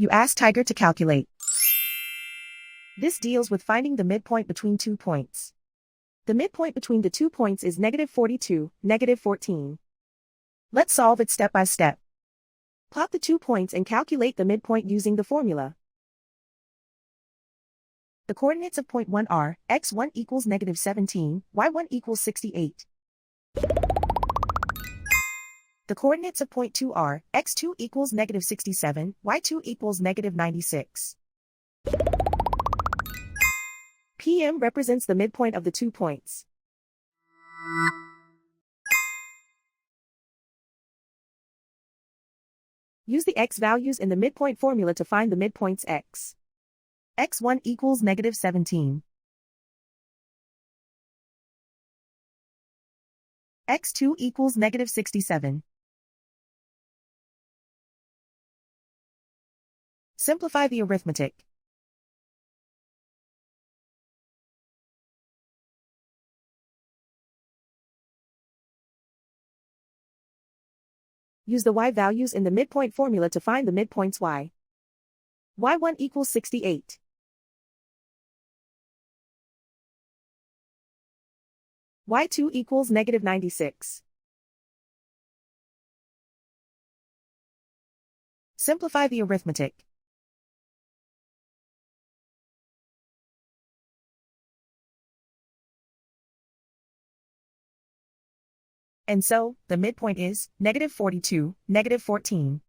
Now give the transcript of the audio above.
You ask Tiger to calculate. This deals with finding the midpoint between 2 points. The midpoint between the 2 points is -42, -14. Let's solve it step by step. Plot the 2 points and calculate the midpoint using the formula. The coordinates of point 1 are, x1 equals -17, y1 equals 68. The coordinates of point 2 are, x2 equals -67, y2 equals -96. PM represents the midpoint of the 2 points. Use the x values in the midpoint formula to find the midpoints x. x1 equals -17. x2 equals -67. Simplify the arithmetic. Use the y values in the midpoint formula to find the midpoints y. y1 equals 68. y2 equals -96. Simplify the arithmetic. And so, the midpoint is -42, -14.